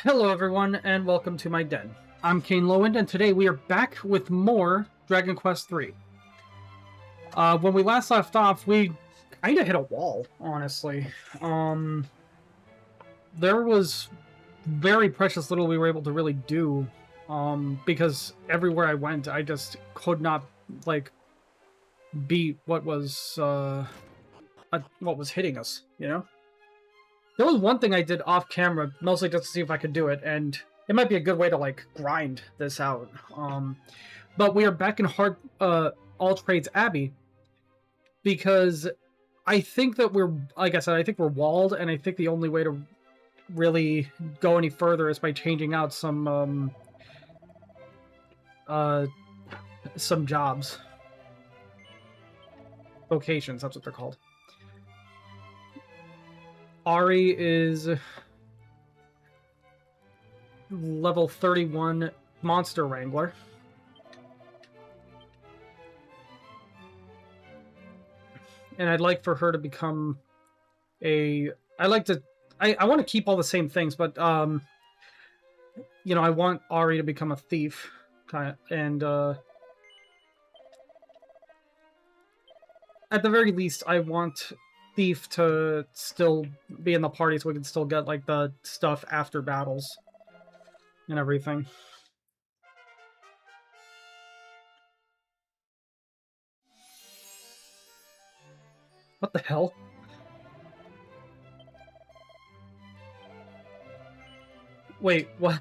Hello everyone, and welcome to my den. I'm Kane Lowind, and today we are back with more Dragon Quest III. When we last left off, we kind of hit a wall, honestly. There was very precious little we were able to really do, because everywhere I went, I just could not, like, beat what was hitting us, you know? There was one thing I did off camera, mostly just to see if I could do it, and it might be a good way to like grind this out. But we are back in All Trades Abbey because I think that we're, like I said, I think we're walled, and I think the only way to really go any further is by changing out some jobs, vocations. That's what they're called. Ari is level 31 Monster Wrangler. And I'd like for her to become I want to keep all the same things, but you know, I want Ari to become a thief, and at the very least, I want Thief to still be in the party so we can still get like the stuff after battles and everything. What the hell? Wait, what?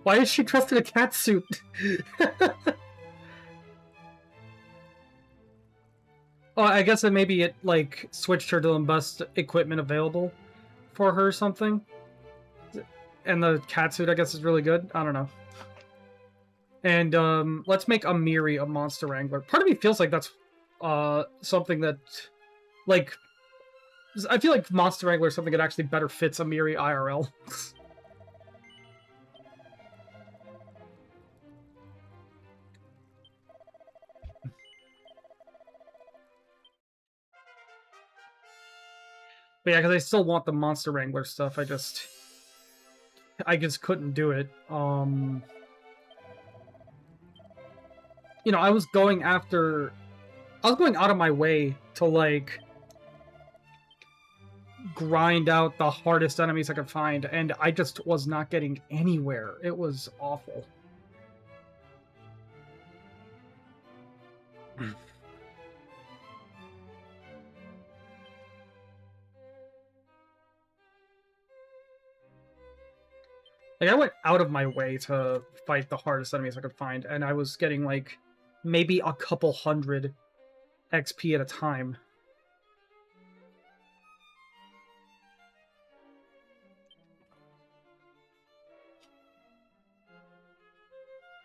Why is she dressed in a cat suit? Oh, I guess that maybe it like switched her to the best equipment available for her or something. And the cat suit, I guess, is really good. I don't know. And let's make Amiri a monster wrangler. Part of me feels like that's something that, like, I feel like monster wrangler is something that actually better fits Amiri IRL. But yeah, because I still want the monster wrangler stuff. I just couldn't do it. You know, I was going out of my way to like grind out the hardest enemies I could find, and I just was not getting anywhere. It was awful. Like, I went out of my way to fight the hardest enemies I could find, and I was getting like maybe a couple hundred XP at a time.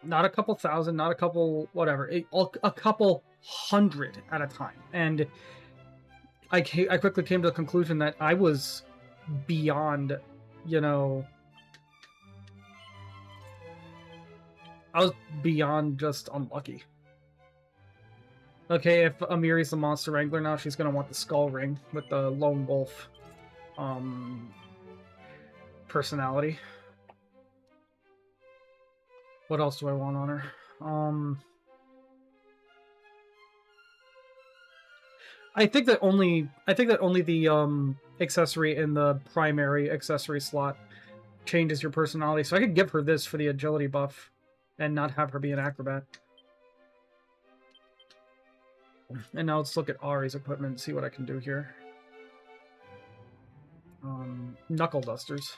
Not a couple thousand, not a couple whatever, a couple hundred at a time. And I quickly came to the conclusion that I was beyond, you know, I was beyond just unlucky. Okay, if Amiri's the monster wrangler now, she's gonna want the skull ring with the lone wolf personality. What else do I want on her? I think that only the accessory in the primary accessory slot changes your personality. So I could give her this for the agility buff and not have her be an acrobat. And now let's look at Ari's equipment and see what I can do here. Knuckle dusters.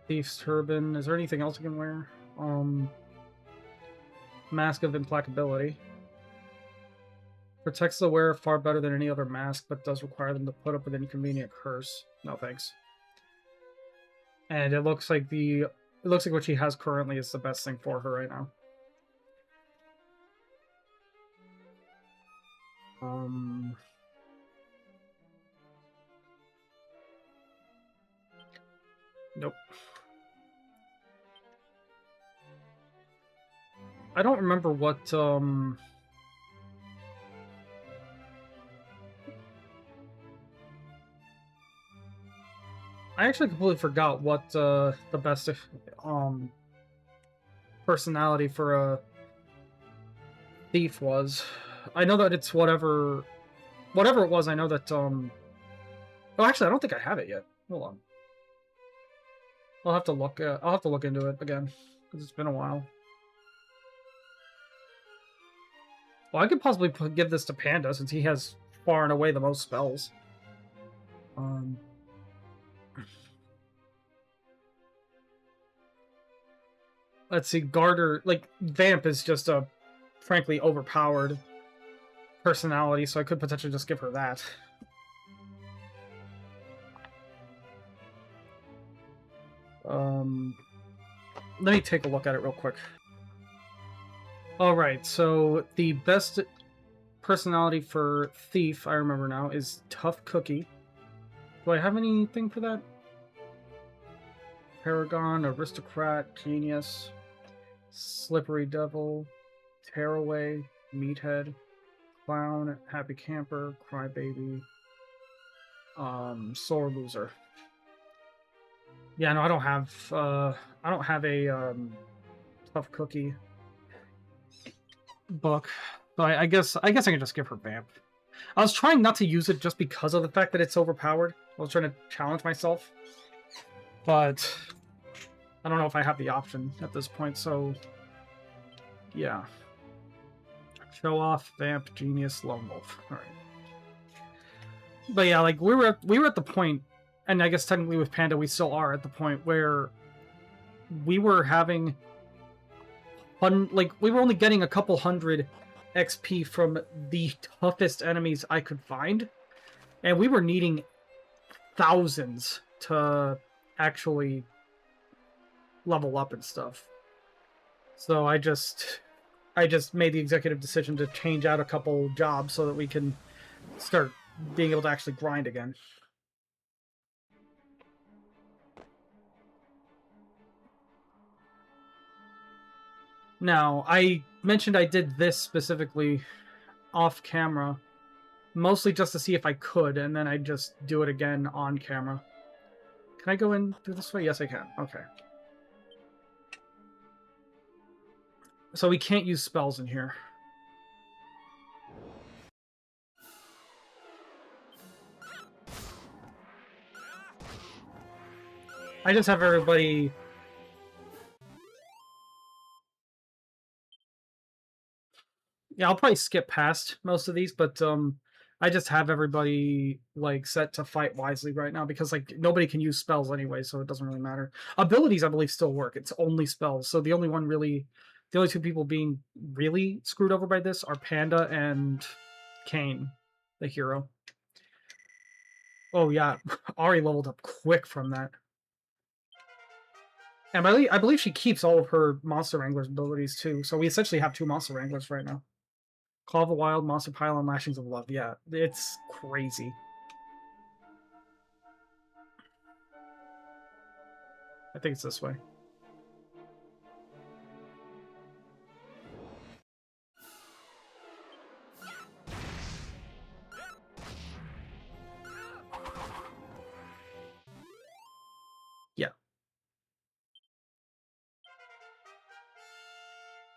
Thief's turban. Is there anything else I can wear? Mask of implacability. Protects the wearer far better than any other mask, but does require them to put up with an inconvenient curse. No thanks. And it looks like what she has currently is the best thing for her right now. Nope. I don't remember what, I actually completely forgot what, the best, um, personality for a thief was. I know that it's whatever it was, I know that, oh, actually, I don't think I have it yet. Hold on. I'll have to look into it again, because it's been a while. Well, I could possibly give this to Panda, since he has far and away the most spells. Let's see, Garter, like, Vamp is just a frankly overpowered personality, so I could potentially just give her that. Let me take a look at it real quick. Alright, so the best personality for Thief, I remember now, is Tough Cookie. Do I have anything for that? Paragon, Aristocrat, Genius, Slippery Devil, Tearaway, Meathead, Clown, Happy Camper, Crybaby, Sore Loser. Yeah, no, I don't have a Tough Cookie book, but I guess I can just give her Vamp. I was trying not to use it just because of the fact that it's overpowered. I was trying to challenge myself, but I don't know if I have the option at this point. So, yeah, Show Off, Vamp, Genius, Lone Wolf. All right, but yeah, like we were at the point, and I guess technically with Panda we still are at the point where we were having we were only getting a couple hundred XP from the toughest enemies I could find, and we were needing thousands to actually level up and stuff. So I just made the executive decision to change out a couple jobs so that we can start being able to actually grind again. Now, I mentioned I did this specifically off camera, mostly just to see if I could, and then I'd just do it again on camera. Can I go in through this way? Yes, I can. Okay. So we can't use spells in here. I just have everybody... Yeah, I'll probably skip past most of these, but I just have everybody like set to fight wisely right now because like nobody can use spells anyway, so it doesn't really matter. Abilities, I believe, still work. It's only spells. So the only two people being really screwed over by this are Panda and Kane, the hero. Oh yeah, Ari leveled up quick from that. And I believe she keeps all of her Monster Wrangler's abilities too, so we essentially have two Monster Wranglers right now. Call of the Wild, Monster Pile, and Lashings of Love. Yeah, it's crazy. I think it's this way. Yeah.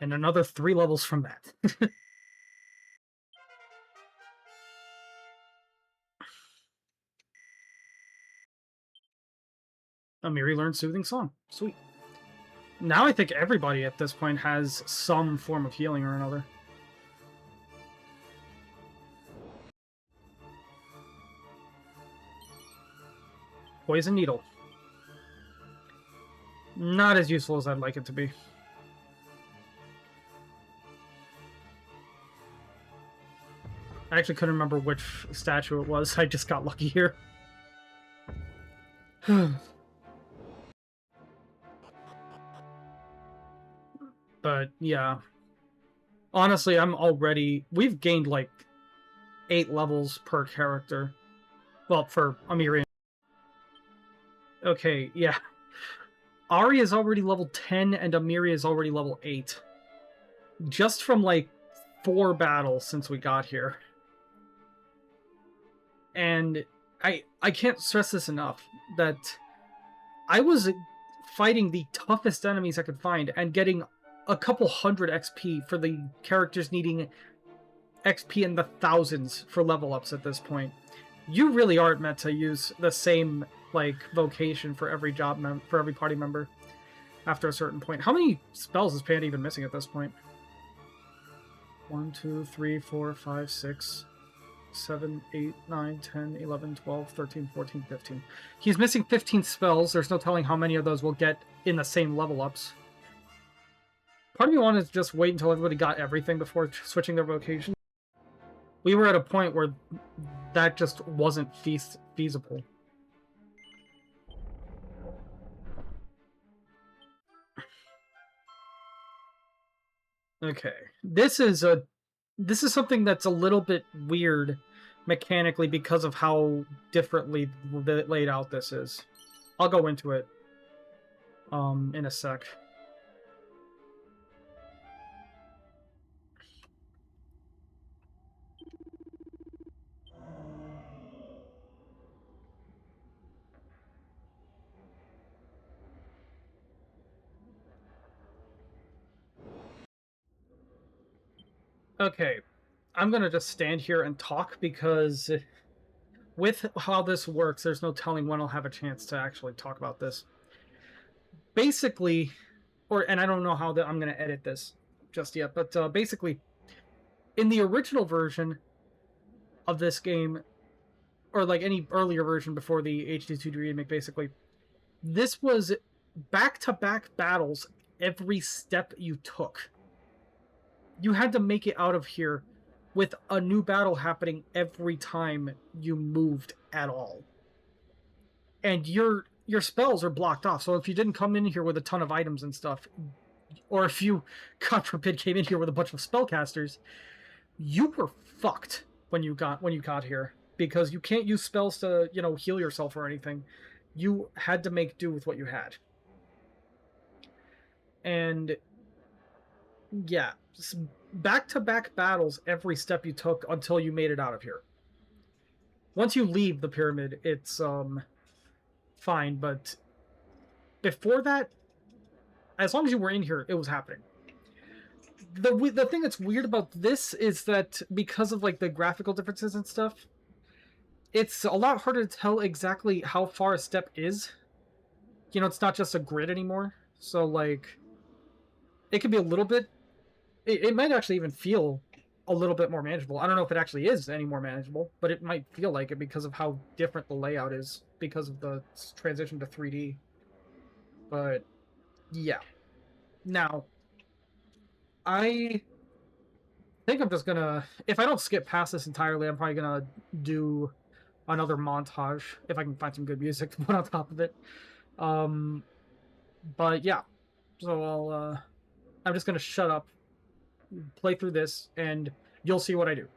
And another 3 levels from that. Amiri learned Soothing Song. Sweet. Now I think everybody at this point has some form of healing or another. Poison Needle. Not as useful as I'd like it to be. I actually couldn't remember which statue it was. I just got lucky here. But yeah. Honestly, we've gained like 8 levels per character. Well, for Amiri. Okay, yeah. Ari is already level 10 and Amiri is already level 8. just from like 4 battles since we got here. And I can't stress this enough, that I was fighting the toughest enemies I could find and getting a couple hundred XP for the characters needing XP in the thousands for level ups at this point. You really aren't meant to use the same like vocation for every for every party member after a certain point. How many spells is Panda even missing at this point? 1, 2, 3, 4, 5, 6, 7, 8, 9, 10, 11, 12, 13, 14, 15. He's missing 15 spells. There's no telling how many of those we'll get in the same level ups. Part of me wanted to just wait until everybody got everything before switching their vocation. We were at a point where that just wasn't feasible. Okay, this is something that's a little bit weird mechanically because of how differently laid out this is. I'll go into it in a sec. Okay, I'm gonna just stand here and talk because with how this works, there's no telling when I'll have a chance to actually talk about this. Basically, and I don't know how I'm gonna edit this just yet, but basically, in the original version of this game, or like any earlier version before the HD2 remake, basically, this was back-to-back battles every step you took. You had to make it out of here with a new battle happening every time you moved at all. And your spells are blocked off, so if you didn't come in here with a ton of items and stuff, or if you, God forbid, came in here with a bunch of spellcasters, you were fucked when you got here, because you can't use spells to, heal yourself or anything. You had to make do with what you had. And yeah, back-to-back battles every step you took until you made it out of here. Once you leave the pyramid, it's fine, but before that, as long as you were in here, it was happening. The thing that's weird about this is that because of like the graphical differences and stuff, it's a lot harder to tell exactly how far a step is. It's not just a grid anymore, so like it could be a little bit, it might actually even feel a little bit more manageable. I don't know if it actually is any more manageable, but it might feel like it because of how different the layout is because of the transition to 3D. But yeah. Now, I think I'm just gonna, if I don't skip past this entirely, I'm probably gonna do another montage if I can find some good music to put on top of it. But yeah, so I'm just gonna shut up, play through this, and you'll see what I do.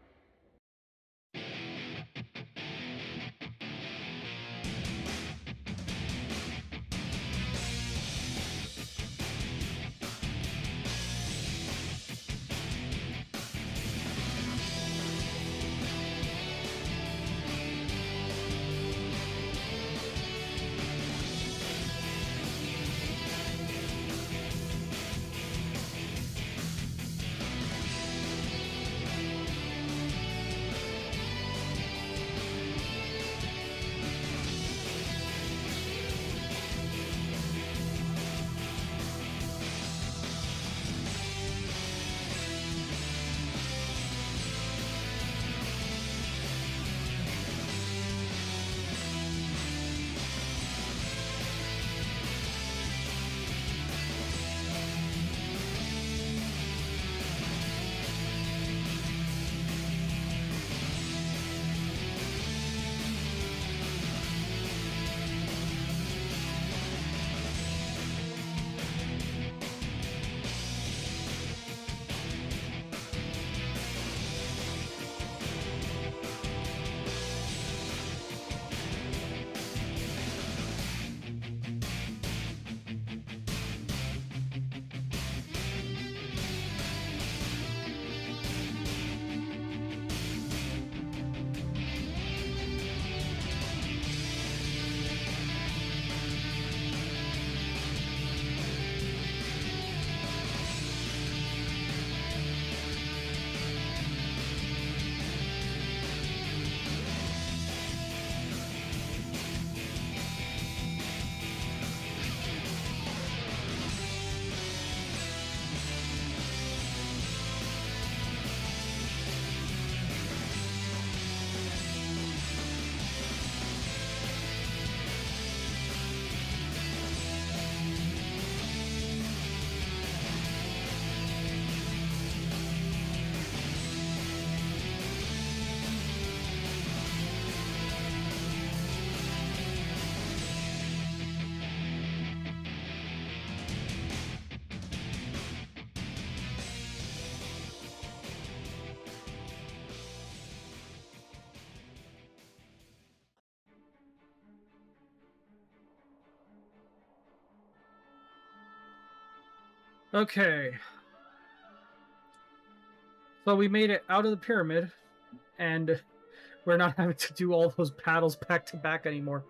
Okay. So we made it out of the pyramid, and we're not having to do all those battles back to back anymore.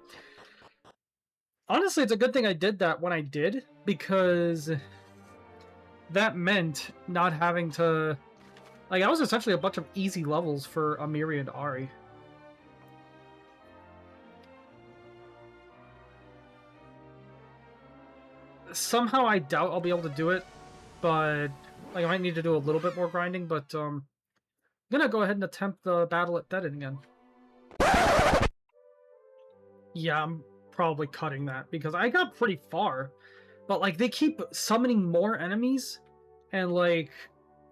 Honestly, it's a good thing I did that when I did, because that meant not having to... Like, that was essentially a bunch of easy levels for Amiri and Ari. Somehow I doubt I'll be able to do it, but like I might need to do a little bit more grinding, but I'm gonna go ahead and attempt the battle at Deaden again. Yeah, I'm probably cutting that because I got pretty far, but like they keep summoning more enemies, and like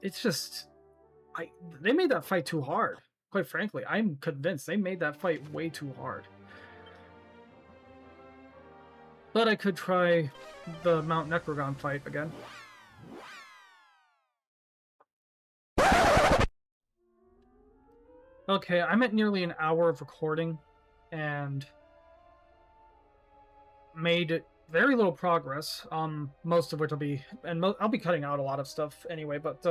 it's just they made that fight too hard. Quite frankly, I'm convinced they made that fight way too hard. But I could try the Mount Necrogon fight again. Okay, I'm at nearly an hour of recording, and made very little progress. Most of which will be, and I'll be cutting out a lot of stuff anyway. But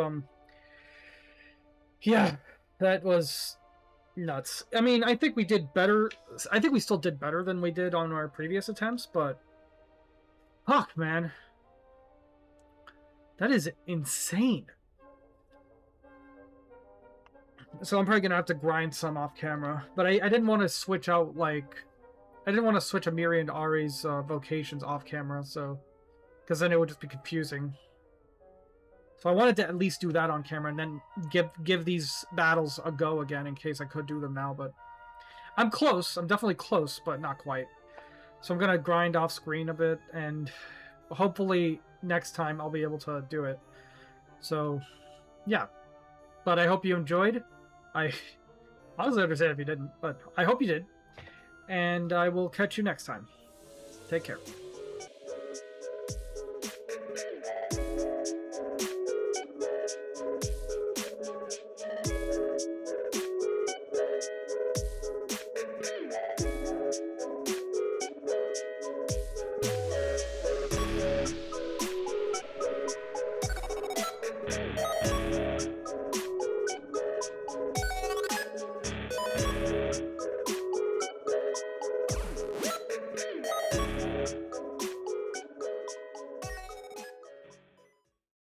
yeah, that was nuts. I mean, I think we did better. I think we still did better than we did on our previous attempts, but fuck, man, that is insane. So I'm probably gonna have to grind some off camera, but I didn't want to switch out like I didn't want to switch Amiri and Ari's vocations off camera, so because then it would just be confusing. So I wanted to at least do that on camera and then give these battles a go again in case I could do them now. But I'm close. I'm definitely close, but not quite. So I'm gonna grind off screen a bit, and hopefully next time I'll be able to do it. So yeah, but I hope you enjoyed. I honestly understand if you didn't, but I hope you did. And I will catch you next time. Take care.